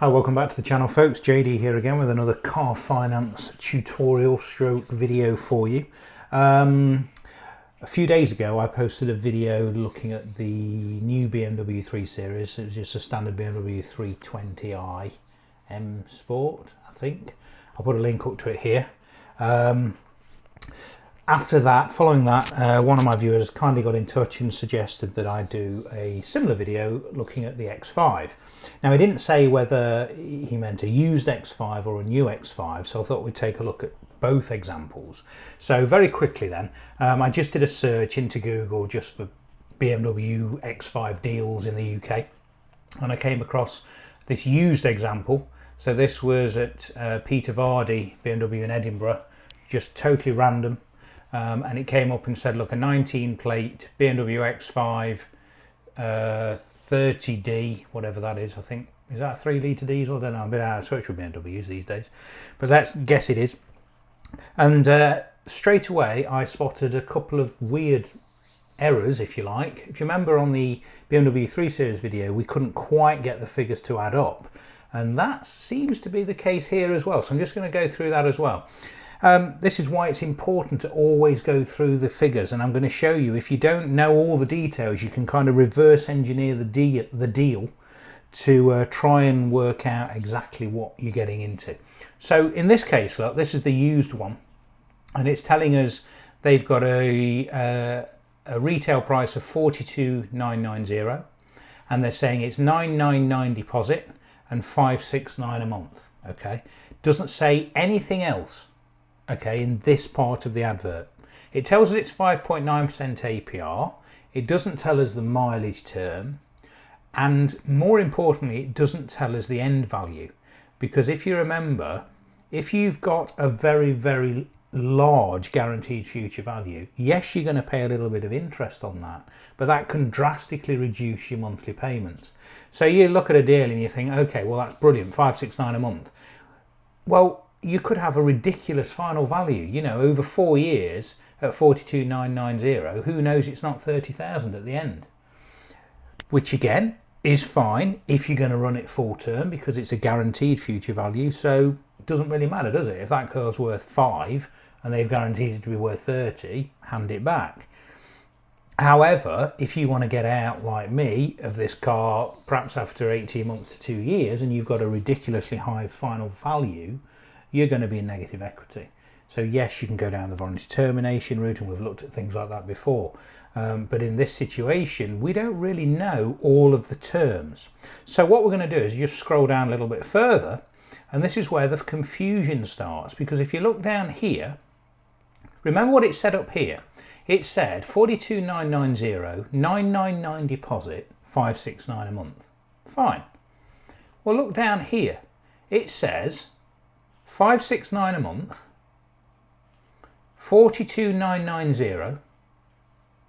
Hi, welcome back to the channel folks. JD here again with another car finance tutorial stroke video for you. A few days ago I posted a video looking at the new BMW 3 Series. It was just a standard BMW 320i M Sport, I think. I'll put a link up to it here. Following that, one of my viewers kindly got in touch and suggested that I do a similar video looking at the X5. Now, he didn't say whether he meant a used X5 or a new X5, so I thought we'd take a look at both examples. So very quickly then, I just did a search into Google just for BMW X5 deals in the UK, and I came across this used example. So this was at Peter Vardy BMW in Edinburgh, just totally random. And it came up and said, look, a 19 plate BMW X5 30D, whatever that is, I think. Is that a 3-litre diesel? I don't know, I'm a bit out of touch with BMWs these days, but let's guess it is. And straight away I spotted a couple of weird errors, if you like. If you remember on the BMW 3 Series video, we couldn't quite get the figures to add up, and that seems to be the case here as well. So I'm just going to go through that as well. This is why it's important to always go through the figures, and I'm going to show you, if you don't know all the details, you can kind of reverse engineer the deal to try and work out exactly what you're getting into. So in this case, look, this is the used one, and it's telling us they've got a retail price of 42,990, and they're saying it's 999 deposit and 569 a month. Okay, doesn't say anything else. Okay, in this part of the advert, it tells us it's 5.9% APR. It doesn't tell us the mileage term, and more importantly, it doesn't tell us the end value. Because if you remember, if you've got a very, very large guaranteed future value, yes, you're going to pay a little bit of interest on that, but that can drastically reduce your monthly payments. So you look at a deal and you think, okay, well, that's brilliant, 569 a month. Well, you could have a ridiculous final value, you know, over 4 years at 42,990. Who knows, it's not 30,000 at the end, which again is fine if you're going to run it full term because it's a guaranteed future value. So it doesn't really matter, does it? If that car's worth 5 and they've guaranteed it to be worth 30, hand it back. However, if you want to get out like me of this car, perhaps after 18 months to 2 years, and you've got a ridiculously high final value, you're going to be in negative equity. So yes, you can go down the voluntary termination route, and we've looked at things like that before. But in this situation, we don't really know all of the terms. So what we're going to do is just scroll down a little bit further, and this is where the confusion starts. Because if you look down here, remember what it said up here. It said 42,990, 999 deposit, 569 a month. Fine. Well, look down here. It says 569 a month, 42,990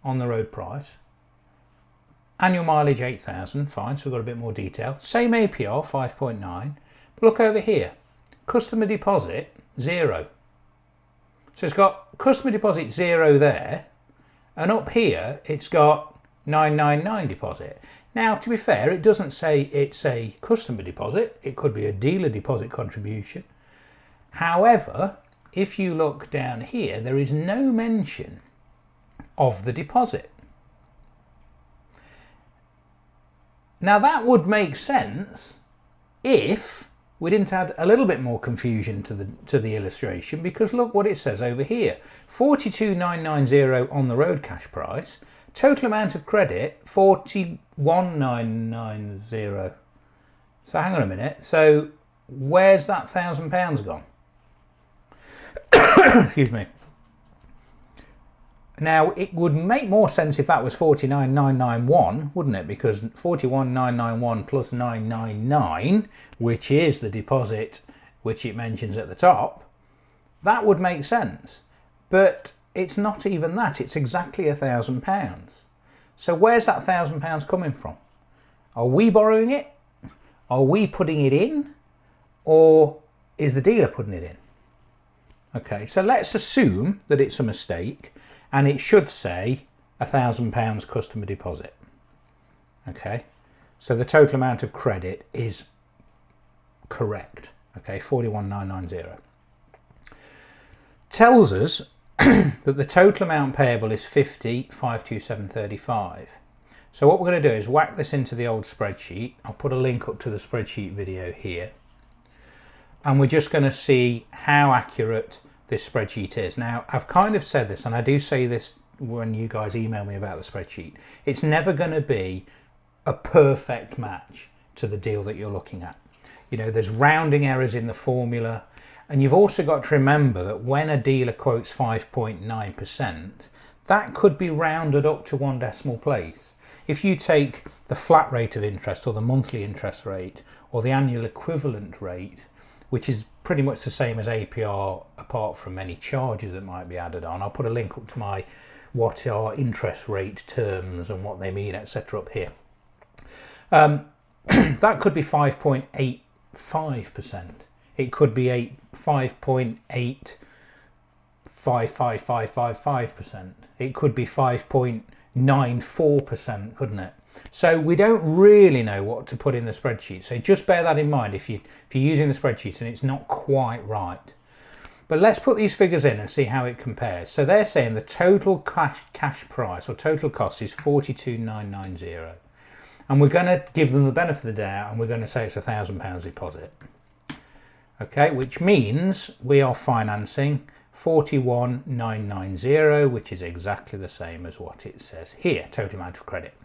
on the road price, annual mileage 8,000, fine, so we've got a bit more detail. Same APR, 5.9, but look over here, customer deposit 0. So it's got customer deposit 0 there, and up here it's got 999 deposit. Now, to be fair, it doesn't say it's a customer deposit, it could be a dealer deposit contribution. However, if you look down here, there is no mention of the deposit. Now, that would make sense if we didn't add a little bit more confusion to the illustration, because look what it says over here. 42,990 on the road cash price, total amount of credit 41,990. So hang on a minute. So where's that £1,000 gone? Excuse me. Now, it would make more sense if that was 49,991, wouldn't it? Because 41,991 plus 999, which is the deposit which it mentions at the top, that would make sense. But it's not even that. It's exactly £1,000. So where's that £1,000 coming from? Are we borrowing it? Are we putting it in? Or is the dealer putting it in? Okay, so let's assume that it's a mistake, and it should say £1,000 customer deposit. Okay, so the total amount of credit is correct. Okay, 41,990. Tells us that the total amount payable is 50,527.35. So what we're going to do is whack this into the old spreadsheet. I'll put a link up to the spreadsheet video here. And we're just going to see how accurate this spreadsheet is. Now, I've kind of said this, and I do say this when you guys email me about the spreadsheet. It's never going to be a perfect match to the deal that you're looking at. You know, there's rounding errors in the formula. And you've also got to remember that when a dealer quotes 5.9%, that could be rounded up to 1 decimal place. If you take the flat rate of interest or the monthly interest rate or the annual equivalent rate, which is pretty much the same as APR apart from any charges that might be added on. I'll put a link up to my what are interest rate terms and what they mean, etc. up here. That could be 5.85%. It could be 5.855555%. It could be 5.94%, couldn't it? So we don't really know what to put in the spreadsheet. So just bear that in mind if you're using the spreadsheet and it's not quite right. But let's put these figures in and see how it compares. So they're saying the total cash price or total cost is 42,990. And we're going to give them the benefit of the doubt and we're going to say it's £1,000 deposit. Okay, which means we are financing 41,990, which is exactly the same as what it says here, total amount of credit.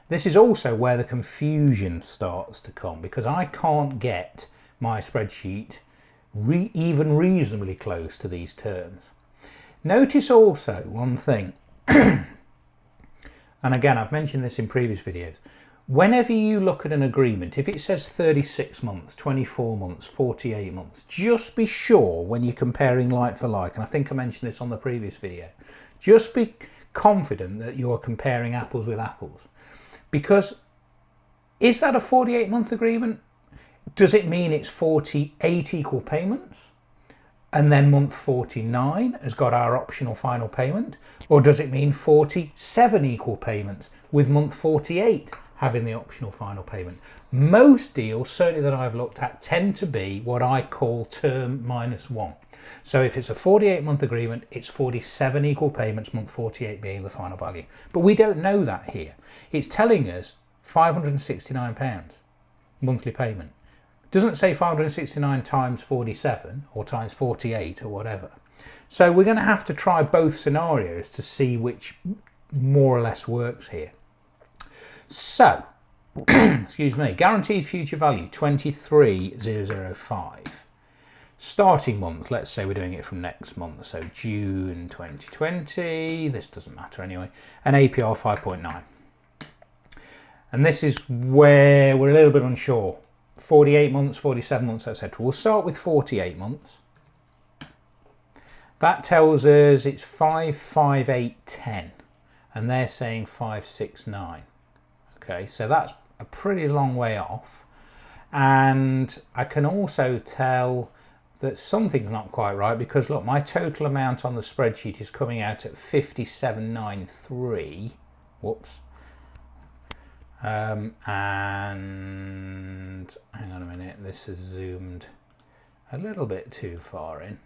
This is also where the confusion starts to come, because I can't get my spreadsheet even reasonably close to these terms. Notice also one thing, and again I've mentioned this in previous videos, whenever you look at an agreement, if it says 36 months, 24 months, 48 months, just be sure when you're comparing like for like, and I think I mentioned this on the previous video, just be confident that you're comparing apples with apples. Because is that a 48-month agreement? Does it mean it's 48 equal payments? And then month 49 has got our optional final payment? Or does it mean 47 equal payments with month 48 having the optional final payment? Most deals, certainly that I've looked at, tend to be what I call term -1. So if it's a 48-month agreement, it's 47 equal payments, month 48 being the final value. But we don't know that here. It's telling us £569 monthly payment. It doesn't say 569 times 47 or times 48 or whatever. So we're going to have to try both scenarios to see which more or less works here. So, excuse me, guaranteed future value 23,005. Starting month, let's say we're doing it from next month, so June 2020, this doesn't matter anyway, and APR 5.9. And this is where we're a little bit unsure. 48 months, 47 months, etc. We'll start with 48 months. That tells us it's 55810, and they're saying 569. Okay, so that's a pretty long way off. And I can also tell that something's not quite right, because look, my total amount on the spreadsheet is coming out at 5793. Whoops. And hang on a minute, this is zoomed a little bit too far in.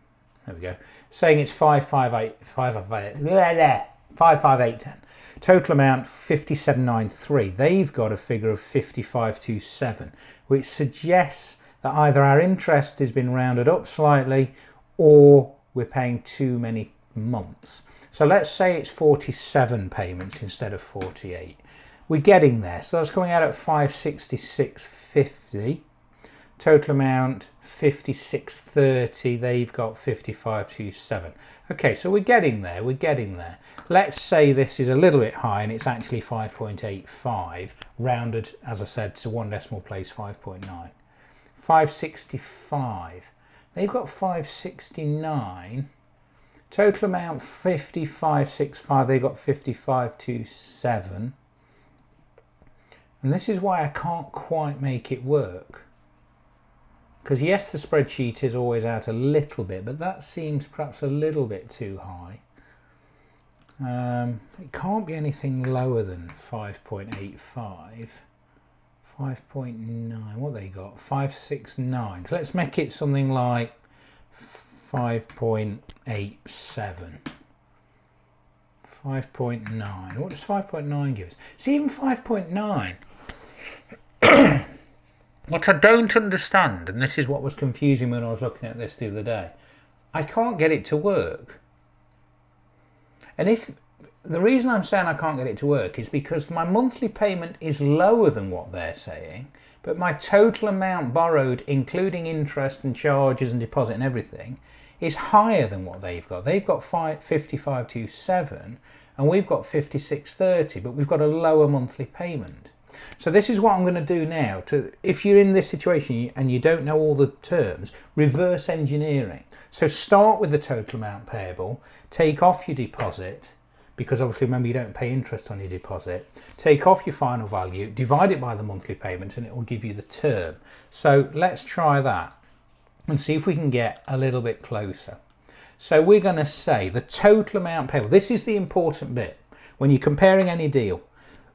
There we go. Saying it's 55810. Total amount 5793. They've got a figure of 5527, which suggests that either our interest has been rounded up slightly or we're paying too many months. So let's say it's 47 payments instead of 48. We're getting there. So that's coming out at 566.50. Total amount 56.30. They've got 55.27. Okay, so we're getting there. We're getting there. Let's say this is a little bit high and it's actually 5.85, rounded, as I said, to 1 decimal place, 5.9. 565. They've got 569. Total amount 55.65. They've got 55.27. And this is why I can't quite make it work. Because yes, the spreadsheet is always out a little bit, but that seems perhaps a little bit too high. It can't be anything lower than 5.85. 5.9, what they got? 569. So let's make it something like 5.87. 5.9. What does 5.9 give us? See, even 5.9. What I don't understand, and this is what was confusing when I was looking at this the other day, I can't get it to work. And if the reason I'm saying I can't get it to work is because my monthly payment is lower than what they're saying, but my total amount borrowed, including interest and charges and deposit and everything, is higher than what they've got. They've got 5527 and we've got 5630, but we've got a lower monthly payment. So this is what I'm going to do now. If you're in this situation and you don't know all the terms, reverse engineering. So start with the total amount payable, take off your deposit, because obviously remember you don't pay interest on your deposit, take off your final value, divide it by the monthly payment, and it will give you the term. So let's try that and see if we can get a little bit closer. So we're going to say the total amount payable. This is the important bit when you're comparing any deal.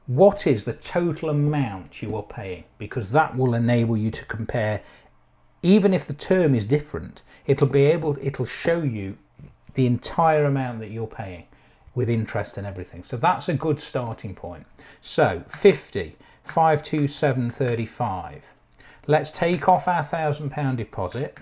What is the total amount you are paying? Because that will enable you to compare. Even if the term is different, it'll show you the entire amount that you're paying with interest and everything. So that's a good starting point. So 50,527.35. Let's take off our £1,000 deposit.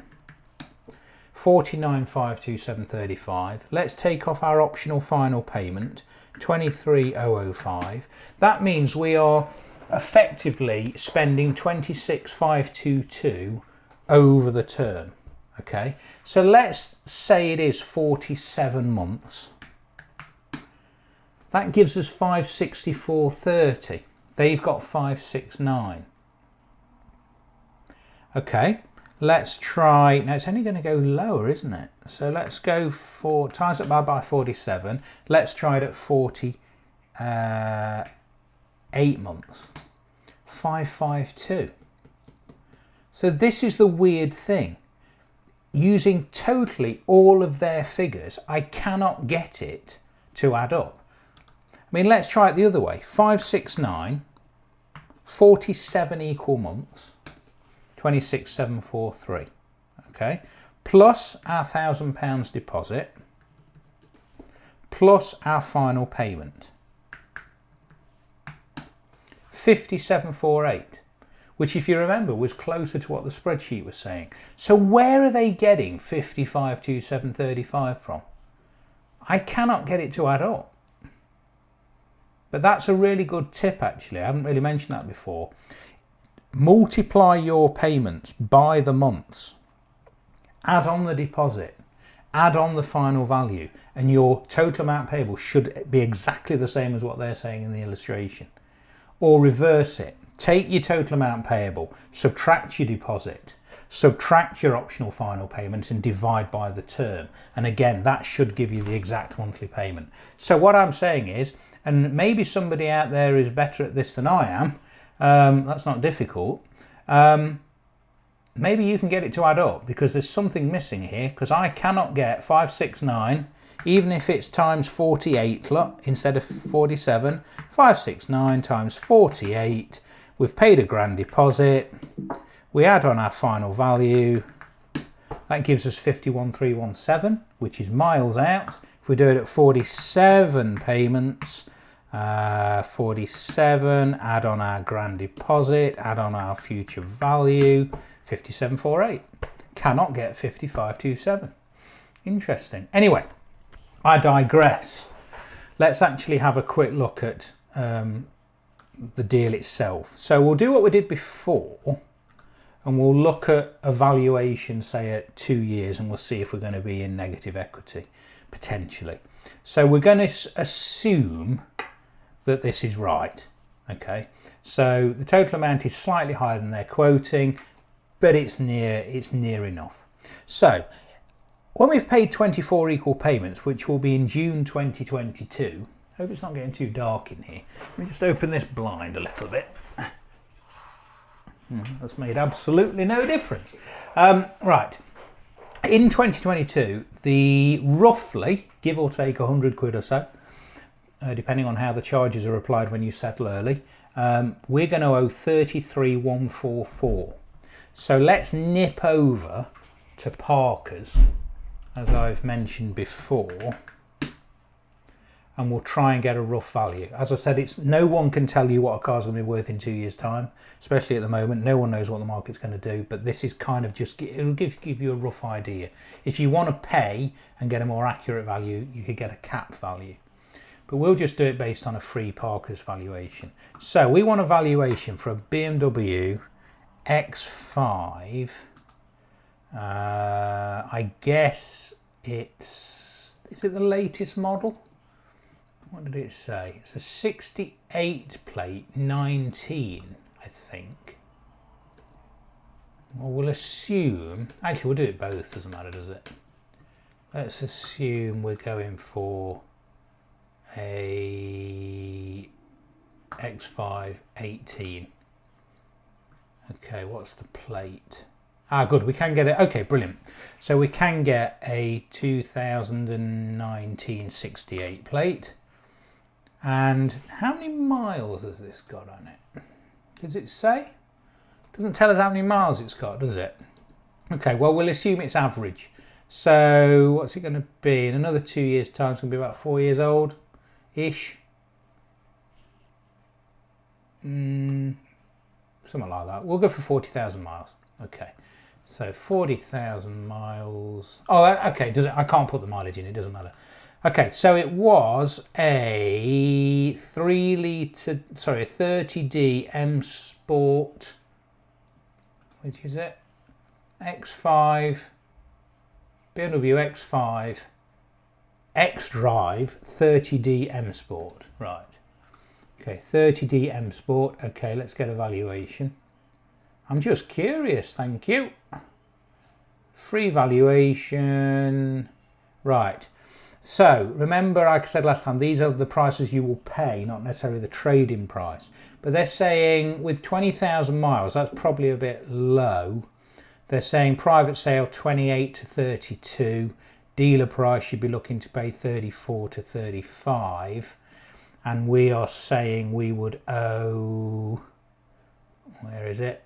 49,527.35. Let's take off our optional final payment, 23,005. That means we are effectively spending 26,522 over the term. Okay, so let's say it is 47 months. That gives us 564.30. They've got 569. Okay, let's try. Now it's only going to go lower, isn't it? So let's go for times it by 47. Let's try it at 48 months. 552. So this is the weird thing. Using totally all of their figures, I cannot get it to add up. I mean, let's try it the other way. 569, 47 equal months, 26,743. Okay, plus our £1,000 deposit, plus our final payment, 5748. Which, if you remember, was closer to what the spreadsheet was saying. So where are they getting 552735 from? I cannot get it to add up. But that's a really good tip, actually. I haven't really mentioned that before. Multiply your payments by the months. Add on the deposit. Add on the final value. And your total amount payable should be exactly the same as what they're saying in the illustration. Or reverse it. Take your total amount payable, subtract your deposit, subtract your optional final payment and divide by the term. And again, that should give you the exact monthly payment. So what I'm saying is, and maybe somebody out there is better at this than I am, that's not difficult, maybe you can get it to add up, because there's something missing here, because I cannot get 569, even if it's times 48 instead of 47, 569 times 48. We've paid a grand deposit, we add on our final value, that gives us 51,317, which is miles out. If we do it at 47 payments, 47, add on our grand deposit, add on our future value, 5748. Cannot get 5527. Interesting. Anyway, I digress. Let's actually have a quick look at the deal itself. So we'll do what we did before and we'll look at a valuation, say at 2 years, and we'll see if we're going to be in negative equity potentially. So we're going to assume that this is right. Okay, so the total amount is slightly higher than they're quoting, but it's near enough. So when we've paid 24 equal payments, which will be in June 2022, hope it's not getting too dark in here. Let me just open this blind a little bit. That's made absolutely no difference. Right, in 2022, the roughly, give or take 100 quid or so, depending on how the charges are applied when you settle early, we're going to owe 33,144. So let's nip over to Parker's, as I've mentioned before, and we'll try and get a rough value. As I said, no one can tell you what a car's going to be worth in 2 years' time, especially at the moment. No one knows what the market's going to do, but this is kind of just, it'll give you a rough idea. If you want to pay and get a more accurate value, you could get a cap value. But we'll just do it based on a free Parker's valuation. So we want a valuation for a BMW X5. I guess is it the latest model? What did it say? It's a 68 plate, 19, I think. Well, we'll assume, actually we'll do it both, doesn't matter, does it? Let's assume we're going for a X5 18. Okay, what's the plate? Ah, good, we can get it. Okay, brilliant. So we can get a 2019 68 plate. And how many miles has this got on it? Does it say? It doesn't tell us how many miles it's got, does it? Okay, well, we'll assume it's average. So what's it going to be? In another 2 years' time, it's going to be about 4 years old-ish. Something like that. We'll go for 40,000 miles. Okay. So 40,000 miles. Oh, okay. I can't put the mileage in. It doesn't matter. Okay. So it was a 30D M Sport. Which is it? X5. BMW X5 X-Drive 30D M Sport. Right. Okay. 30D M Sport. Okay. Let's get a valuation. I'm just curious, thank you. Free valuation. Right. So, remember, like I said last time, these are the prices you will pay, not necessarily the trade-in price. But they're saying with 20,000 miles, that's probably a bit low. They're saying private sale 28 to 32. Dealer price you'd be looking to pay 34 to 35. And we are saying we would owe, where is it?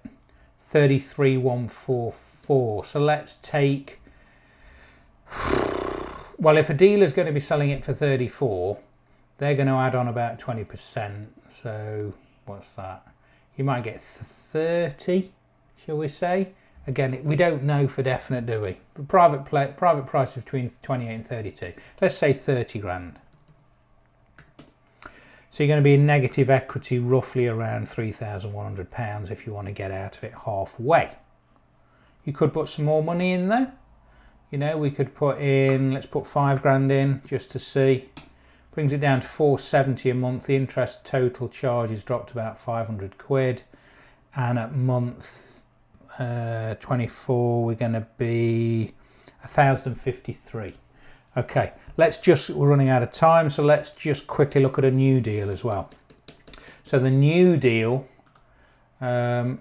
33,144. So let's take, well, if a dealer's going to be selling it for 34, they're going to add on about 20%. So what's that? You might get 30, shall we say? Again, we don't know for definite, do we? The private price is between 28 and 32. Let's say 30 grand. So you're going to be in negative equity roughly around £3,100 if you want to get out of it halfway. You could put some more money in there. You know, we could put in, let's put 5 grand in just to see. Brings it down to 470 a month. The interest total charges dropped to about 500 quid. And at month 24, we're going to be 1,053. Okay, we're running out of time, so let's just quickly look at a new deal as well. So the new deal on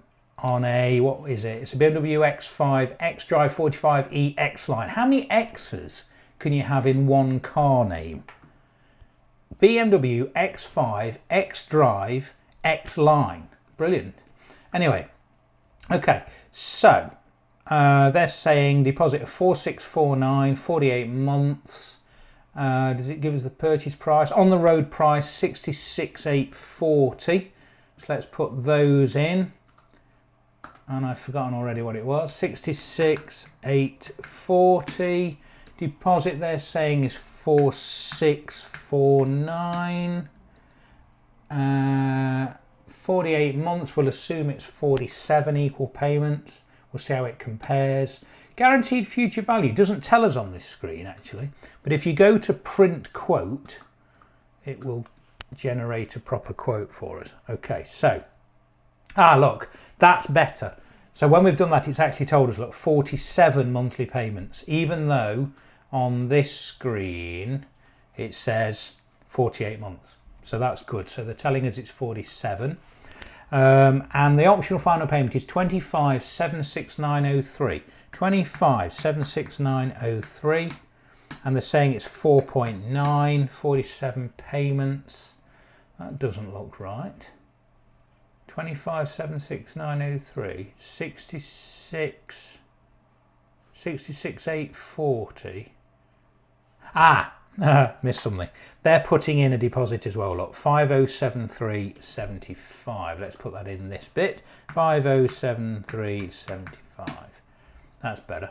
a, what is it? It's a BMW X5 X-Drive 45e X-Line. How many X's can you have in one car name? BMW X5 X-Drive X-Line. Brilliant. Anyway, okay, so they're saying deposit of 4,649, 48 months. Does it give us the purchase price? On the road price 66,840. So let's put those in. And I've forgotten already what it was. 66,840. Deposit they're saying is 4,649. 48 months, we'll assume it's 47 equal payments. We'll see how it compares. Guaranteed future value doesn't tell us on this screen actually, but if you go to print quote, it will generate a proper quote for us. Okay, so, look, that's better. So when we've done that, it's actually told us, look, 47 monthly payments, even though on this screen it says 48 months. So that's good. So they're telling us it's 47. And the optional final payment is 25,76903. 25,76903. And they're saying it's 4.9, 47 payments. That doesn't look right. 25,76903, 66,840. Missed something. They're putting in a deposit as well. Look, 5073.75. Let's put that in this bit. 5073.75. That's better.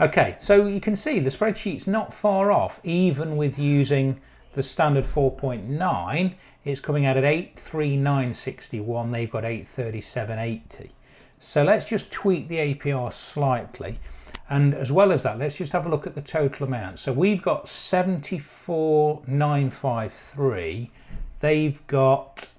Okay, so you can see the spreadsheet's not far off, even with using the standard 4.9. It's coming out at 839.61. They've got 837.80. So let's just tweak the APR slightly. And as well as that, let's just have a look at the total amount. So we've got 74,953. They've got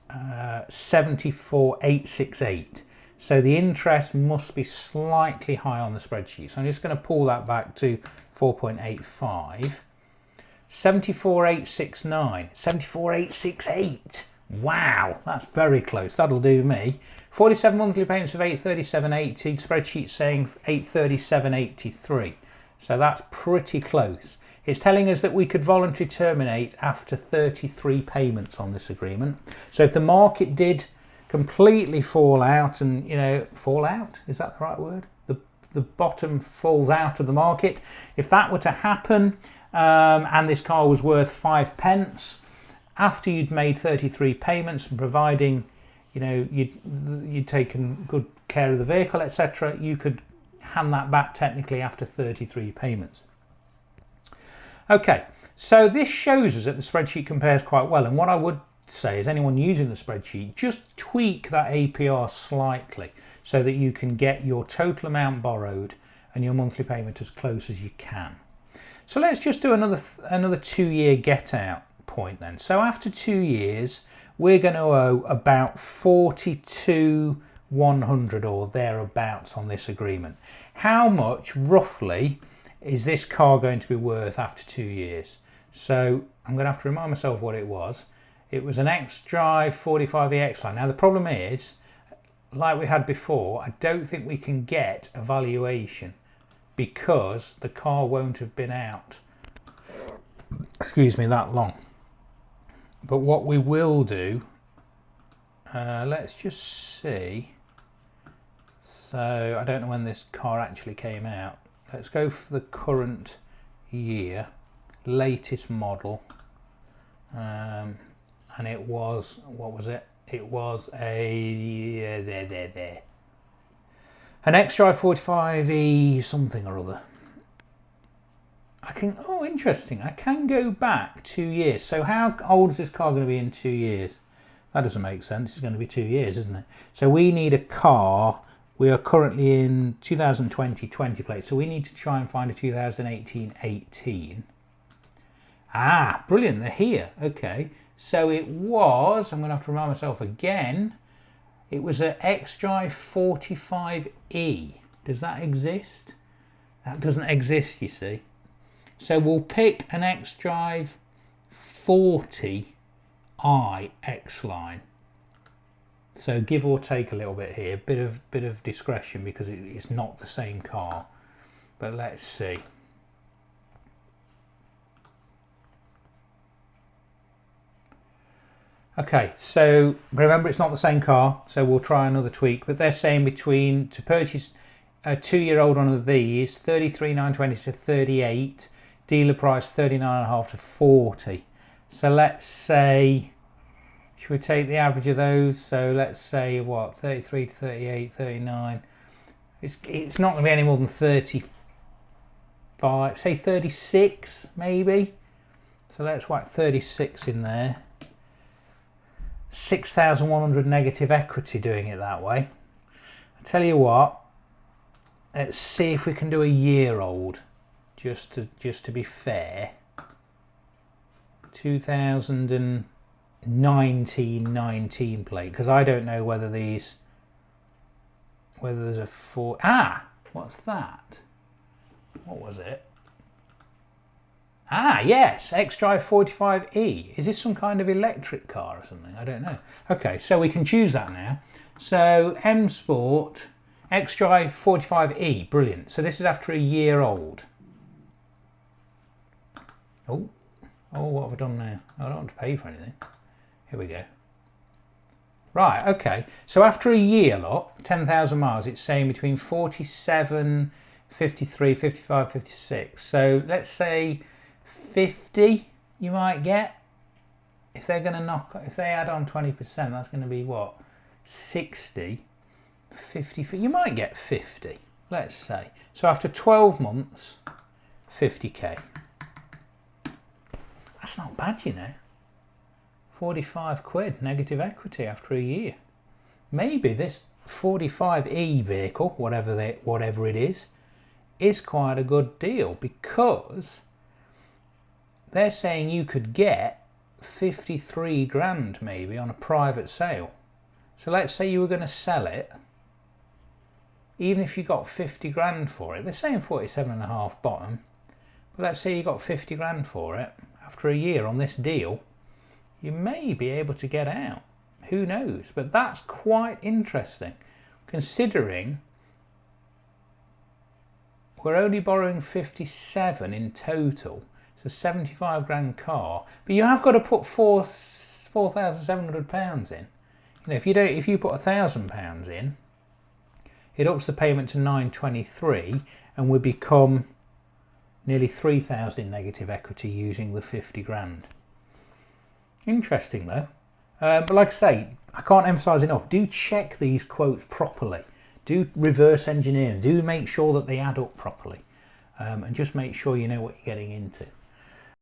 74,868. So the interest must be slightly high on the spreadsheet. So I'm just going to pull that back to 4.85. 74,869. 74,868. Wow, that's very close. That'll do me. 47 monthly payments of 837.80. Spreadsheet saying 837.83. So that's pretty close. It's telling us that we could voluntarily terminate after 33 payments on this agreement. So if the market did completely fall out, and fall out, is that the right word? The bottom falls out of the market. If that were to happen, and this car was worth 5 pence, after you'd made 33 payments, and providing you'd taken good care of the vehicle, etc., you could hand that back technically after 33 payments. Okay, so this shows us that the spreadsheet compares quite well, and what I would say is anyone using the spreadsheet, just tweak that APR slightly so that you can get your total amount borrowed and your monthly payment as close as you can. So let's just do another 2-year get out point then. So after 2 years, we're going to owe about 42,100 or thereabouts on this agreement. How much roughly is this car going to be worth after 2 years? So I'm going to have to remind myself what it was. It was an X-Drive 45e X-Line. Now the problem is, like we had before, I don't think we can get a valuation because the car won't have been out, excuse me, that long. But what we will do, let's just see. So I don't know when this car actually came out. Let's go for the current year, latest model. And it was, what was it? It was an X-Drive 45e something or other. Oh, interesting. I can go back 2 years. So how old is this car going to be in 2 years? That doesn't make sense. It's going to be 2 years, isn't it? So we need a car. We are currently in 2020 plate. So we need to try and find a 2018. Ah, brilliant. They're here. Okay. So it was, I'm going to have to remind myself again, it was an X-Drive 45e. Does that exist? That doesn't exist, you see. So we'll pick an X-Drive 40i X-Line. So give or take a little bit here, bit of discretion because it's not the same car. But let's see. Okay, so remember it's not the same car, so we'll try another tweak. But they're saying to purchase a 2-year-old one of these, 33,920 to 38, dealer price 39.5 to 40. So let's say, should we take the average of those? So let's say what, 33 to 38, 39. It's not going to be any more than 35, say 36 maybe. So let's whack 36 in there. 6,100 negative equity doing it that way. I tell you what, let's see if we can do a year old, just to be fair. 2019 plate, because I don't know whether there's a what's that? What was it? Ah, yes, X-Drive 45e. Is this some kind of electric car or something? I don't know. Okay, so we can choose that now. So M Sport, X-Drive 45e, brilliant. So this is after a year old. Oh, what have I done now? I don't want to pay for anything. Here we go. Right, okay. So after a year, lot, 10,000 miles, it's saying between 47, 53, 55, 56. So let's say 50 you might get. If they're going to if they add on 20%, that's going to be what? 60, 50, you might get 50, let's say. So after 12 months, 50k. That's not bad, you know. 45 quid negative equity after a year. Maybe this 45e vehicle, whatever it is quite a good deal, because they're saying you could get 53 grand maybe on a private sale. So let's say you were going to sell it, even if you got 50 grand for it. They're saying 47.5 bottom, but let's say you got 50 grand for it after a year on this deal, you may be able to get out. Who knows? But that's quite interesting, considering we're only borrowing 57 in total. It's a 75 grand car, but you have got to put £4,700 in. You know, if you put £1,000 in, it ups the payment to 923, and we become nearly 3,000 in negative equity using the 50 grand. Interesting though. But like I say, I can't emphasize enough, do check these quotes properly. Do reverse engineer, do make sure that they add up properly, and just make sure you know what you're getting into.